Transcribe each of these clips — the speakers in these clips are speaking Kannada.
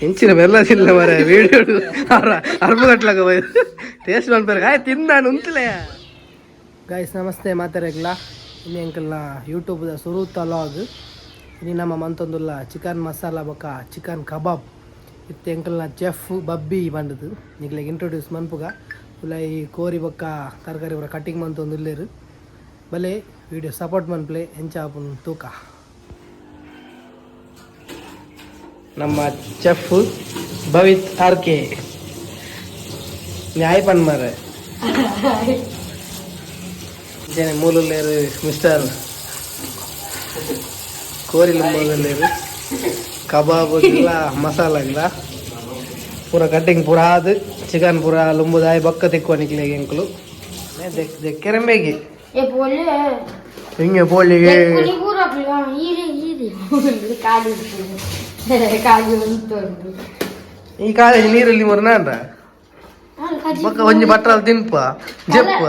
ಹೆಂಚಿನ ಬೆಲ್ಲದಿಲ್ಲ ಮರ ವೀಡಿಯೋ ಅರ್ಬಗಟ್ಲಾಗ ಟೇಸ್ಟ್ ಬಂದ್ಬಾರ ಗಾಯ ತಿಂದ ಉಂತಿಲ್ಲ ಗಾಯ್ಸ್ ನಮಸ್ತೆ ಮಾತಾಡಲ್ಲ ಇನ್ನು ಎಂಕಲ್ನ ಯೂಟ್ಯೂಬ್ದ ಸುರುತ ಲಾಗ್ ಇನ್ನು ನಮ್ಮ ಮಂತೊಂದುಲ್ಲ ಚಿಕನ್ ಮಸಾಲ ಬೊಕ್ಕ ಚಿಕನ್ ಕಬಾಬ್ ಇತ್ತು ಎಂಕಲ್ನ ಚೆಫ್ ಬಬ್ಬಿ ಬಂದದು ನಿಗ್ಲಿಗೆ ಇಂಟ್ರೊಡ್ಯೂಸ್ ಮನ್ಪುಗ ಉಲಾಯಿ ಕೋರಿ ಬೊಕ್ಕ ತರಕಾರಿ ಬರ ಕಟಿಂಗ್ ಮಂತೊಂದುಲ್ಲೇರು ಬಲೆ ವಿಡಿಯೋ ಸಪೋರ್ಟ್ ಮನ್ಪ್ಲೆ ಎಂಚಾಪುನ್ ತೂಕ ನಮ್ಮ ಚೆಫ್ ಭವಿತ್ ಆರ್ಕೆ ನ್ಯಾಯ ಪನ್ ಮಾರೆ ಮೂಲರು ಮಿಸ್ಟರ್ ಕೋರಿಲ ಮೂಲರು ಕಬಾಬ್ ಗಿಲ್ಲ ಮಸಾಲ ಗಿಲ್ಲ ಪೂರ ಕಟ್ಟಿಂಗ್ ಪೂರ ಆದ್ ಚಿಕನ್ ಪೂರ ಲುಂಬುದಾಯಿ ಬೊಕ್ಕ ತಿಕ್ಕೋನಿಕ್ಲೆ ಎಂಕಲು ಕೆರೆಂಬೆಗೆ ಹಿಂಗೆ ಬೋಳಿಗೆ ಈ ಕಾಲೇಜ್ ನೀರಲ್ಲಿ ಮರನ ಅಂದ್ರ ಬೊಕ್ಕ ಒಂಜಿ ಬಟ್ರಲ್ಲಿ ತಿನ್ಪ ಜಪ್ಪ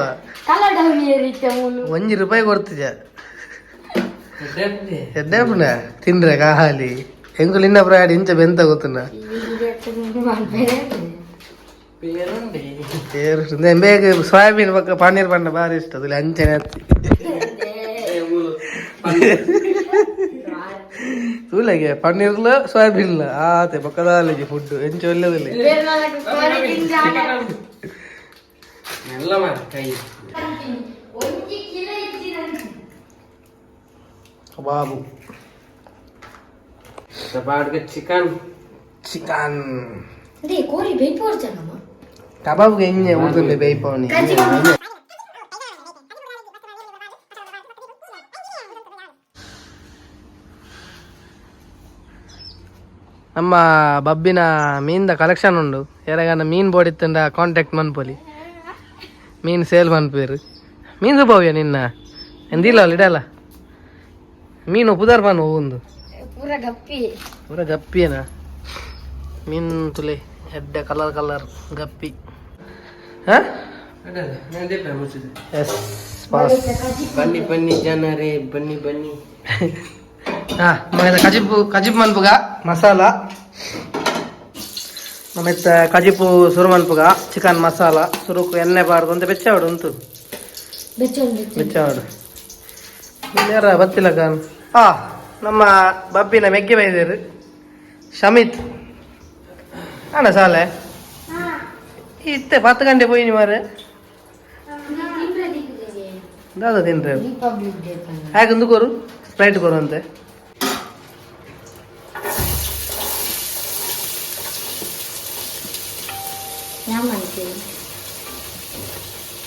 ₹1 ಕೊಡ್ತಿದ್ದ ಎಡ್ಡೆಪ್ಪನ ತಿಂದ್ರೆ ಕಾಹಾಲಿ ಹೆಂಗುಲ್ ಇನ್ನ ಪ್ರಾಡಿ ಇಂಚ ಬೆಂತ ಗೊತ್ತನ ಬೇಗ ಸೋಯಾಬೀನ್ ಪಕ್ಕ ಪನ್ನೀರ್ ಪಂಡ ಬಾರಿ ಇಷ್ಟ ಅದ್ರಲ್ಲಿ ಅಂಚನೆ ತೂಲೆಗೆ ಪನ್ನೀರ್ಲ ಸೋಯಾಬೀನ್ಲ ಆತೆ ಪಕ್ಕದಾಲಿಗೆ ಫುಡ್ ಎಂಚ ಒಳ್ಳೆದಿಲ್ಲ ಕಬಾಬು ಚಿಕನ್ ಚಿಕನ್ ಕಬಾಬ್ಗೆ ಹೆಂಗೆ ಉರ್ದುಂಡೆ ಬೇಯ್ಪವನಿ ನಮ್ಮ ಬಬ್ಬಿನ ಮೀನ್ದ ಕಲೆಕ್ಷನ್ ಉಂಡು ಯಾರಾಗನ ಮೀನ್ ಬೋಡಿತ್ತಂಡ ಕಾಂಟ್ಯಾಕ್ಟ್ ಮನ್ಪೊಲಿ ಮೀನ್ ಸೇಲ್ ಮನ್ಪೇರು ಮೀನ್ ಸುಭವ್ಯ ನಿನ್ನ ಎಂದಿಲ್ಲ ಇಡಲ್ಲ ಮೀನು ಪುದರ್ ಬನ್ ಒಂದು ಪೂರ ಗಪ್ಪಿಯನ ಮೀನ್ ತುಲೆ ಎಡ್ಡ ಕಲರ್ ಕಲರ್ ಗಪ್ಪಿ ಬನ್ನಿ ಬನ್ನಿ ಜನರೇ ಬನ್ನಿ ಬನ್ನಿ ಕಜಿಪು ಕಜಿಪು ಮನ್ಪುಗ ಮಸಾಲ ನಮ್ಮೆತ್ತ ಕಜಿಪು ಸುರು ಮನ್ಪುಗ ಚಿಕನ್ ಮಸಾಲ ಸುರುಕು ಎಣ್ಣೆ ಬಾರ್ದು ಅಂತ ಬೆಚ್ಚಾವಡು ಉಂಟು ಬೆಚ್ಚಾವಡು ಯಾರ ಬತ್ತಿಲ್ಲ ಕಾನ್ ನಮ್ಮ ಬಬ್ಬಿನ ಮೆಗ್ಗೆ ಬೈದೇರು ಶಮಿತ್ ಅಣ್ಣ ಸಾಲೆ ಇತ್ತೆ 10 ಗಂಟೆ ಪೋಯಿನಿ ಮಾರೆ ದಾದ ತಿನ್ರೆ ಹೇಗೊಂದು ಕೊರು ಸ್ಪ್ರೈಟ್ ಕೊರು ಅಂತೆ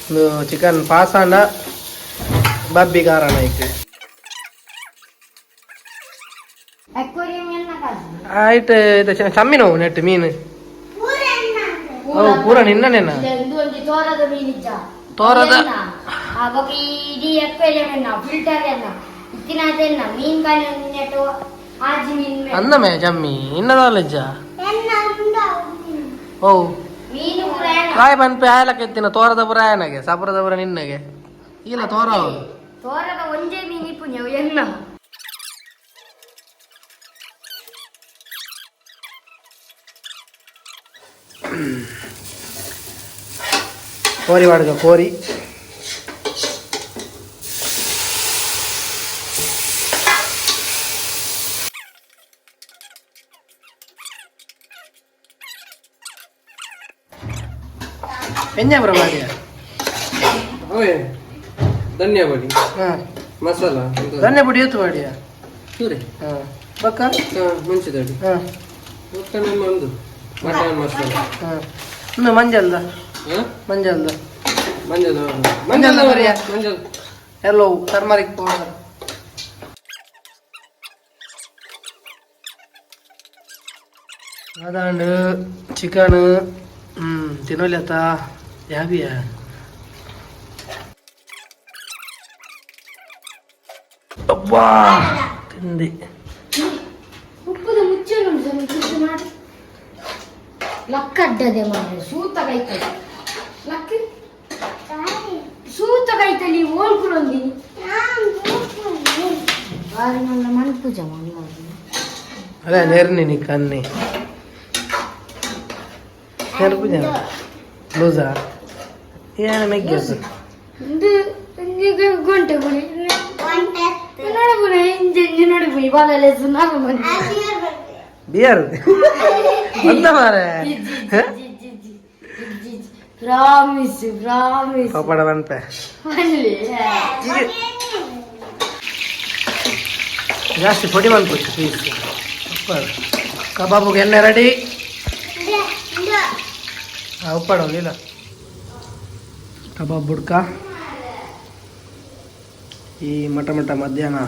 ಒಂದು ಚಿಕನ್ ಪಾಸಾಂಡ ಬಬ್ಬಿ ಕಾರಣ ಐತೆ ಆಯ್ತು ಇದು ಚಮ್ಮಿನ ನೆಟ್ ಮೀನು ಪೂರ ನಿನ್ನನೇನ ತೋರದ ಅಂದಮೇ ಚಮ್ಮಿ ಇನ್ನದಲ್ಲಜ್ಜ ಓ ಕಾಯಿ ಪನ್ಪೆ ಆಯಲಕ್ಕೆ ಎತ್ತಿನ ತೋರದ ಪುರ ಆಯನಗೆ ಸಪುರದ ಪುರ ನಿನ್ನಗೆ ಇಲ್ಲ ತೋರ ಕೋರಿ ಮಾಡುಗ ಕೋರಿ ಎಂಜ ಬರ ಮಾಡಿಯ ಧನ್ಯ ಬಡಿ ಮಸಾಲ ಧನ್ಯ ಪುಡಿ ಎತ್ತು ಮಾಡಿಯ ಸೂರೆ ಬಕ್ಕ ಮುಂಚಿದಡಿ ಒಂದು ಮಟನ್ ಮಸಾಲ ಇನ್ನು ಮಂಜಲ್ದ ಮಂಜಲ್ದ ಮಂಜಲ್ ಮಂಜಲ್ದ ಬರಿಯ ಮಂಜಲ್ ಎಲ್ಲೋ ಟರ್ಮರಿಕ್ ಪೌಡರ್ ಅದಾಂಡು ಚಿಕನ್ ತಿನ್ನೋಲ್ಲತ್ತ ಯಾವಿಯ ಅಬ್ಬಾ ತಿಂದೆ ಲಕ್ಕಡ್ಡದೆ ಮಾರೆ ಸೂತ ಕೈತಲಿ ಲಕ್ಕ ಸೂತ ಕೈತಲಿ ಓಲ್ಕುಳೊಂದಿ ಬಾರಿ ನನ್ನ ಮನ್ ಪೂಜೆ ಮಾಡಿ ಅದೇ ನೇರ್ನಿ ನಿ ಕನ್ನಿ ಲೂಸಾ ಏನು ಮೆಗ್ಗಿ ಅದು ಇದು ಗಂಟೆ ಬುಣಿ ನೋಡಿ ಬುಣಿ ಇಂಜಿ ನೋಡಿ ಬುಣಿ ಬಾಲೆಲ್ಲ ಸುನಾರು ಬನ್ನಿ ಬಿಯರ್ ಅಂತ ಮಾರೆ ಪ್ರಾಮಿಸ್ ಪ್ರಾಮಿಸ್ ಪಪ್ಪಡ ಬನ್ಪೆ ಅಲ್ಲಿ ಜಾಸ್ತಿ ಪೊಡಿ ಮಾಡ್ಕೊಟ್ಟು ಪ್ಲೀಸ್ ಕಬಾಬುಗೆ ಎಣ್ಣೆ ರೆಡಿ ಉಪ್ಪಾಡ ಹೋಗಿಲ್ಲ ಕಬಾಬ್ ಬುಡ್ಕ ಈ ಮಟ ಮಧ್ಯಾಹ್ನ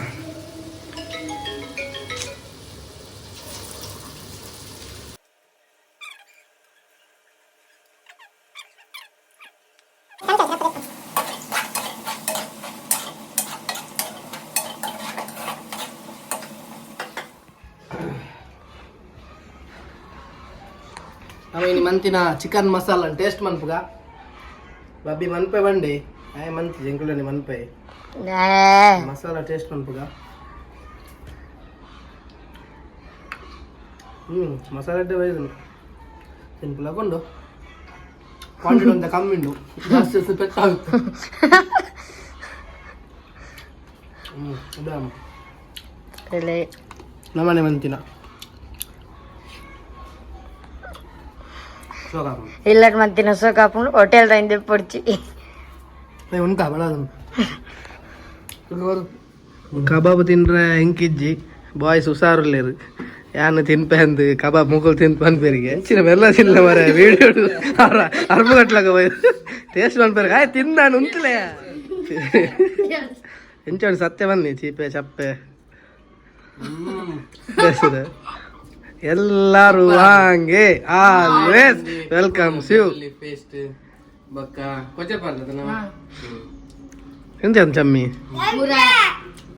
ನಾವು ಇನ್ನು ಮಂತಿನ ಚಿಕನ್ ಮಸಾಲ ಟೇಸ್ಟ್ ಮನ್ಪುಗ ಬಬ್ಬಿ ಮನ್ಪೆ ಬಂಡಿ ಆಯ್ ಮಂತಿ ಜಂಕುಳನಿ ಮನ್ಪೆ ಮಸಾಲ ಟೇಸ್ಟ್ ಮನ್ಪುಗ ಮಸಾಲ ಅಡ್ಡೆ ಬೈದು ಸಿಂಪಲ್ ಹಾಕೊಂಡು ಕ್ವಾಂಟಿಟಿ ಅಂತ ಕಮ್ಮಿ ಉಂಡು ಜಾಸ್ತಿ ಪೆಟ್ಟಾಗುತ್ತೆ ನಮ್ಮನೆ ಮಂತಿನ ಇಲ್ಲಟ್ ಮಂತಿನ ಸೋಕಾಪುಂಡು ಹೋಟೆಲ್ ದಾಯಿಂದ ಪೊಡ್ಚಿ ಉಂಟಾ ಬಳ ಕಬಾಬ್ ತಿಂದ್ರೆ ಹೆಂಕಿಜ್ಜಿ ಬಾಯ್ಸ್ ಹುಷಾರುಲ್ಲೇರು ಯಾನು ತಿನ್ಪೆ ಅಂದ್ ಕಬಾಬ್ ಮುಗುಲ್ ತಿನ್ಪ ಅನ್ಪೇರಿಗೆ ಹೆಚ್ಚಿನ ಬೆಲ್ಲ ತಿನ್ನ ಮರ ವೀಡಿಯೋ ಅವ್ರ ಅರ್ಬಗಟ್ಲಾಗ ಟೇಸ್ಟ್ ಅನ್ಪೇರಿಗೆ ಆಯ್ ತಿಂದ ನಾನು ಉಂಟ್ಲೇ ಎಂಚೋಡಿ ಸತ್ಯ ಬನ್ನಿ ಚೀಪೆ ಚಪ್ಪೆ ಎಲ್ಲರೂ ಹಾಂಗೆ ಆಲ್ವೇಸ್ ವೆಲ್ಕಮ್ ಯು ಪೇಸ್ಟ್ ಬಕ್ಕ ಕೊಚ್ಚೆ ಪಾರ್ದ ಎಂತ ಚಮ್ಮಿ ಪೂರ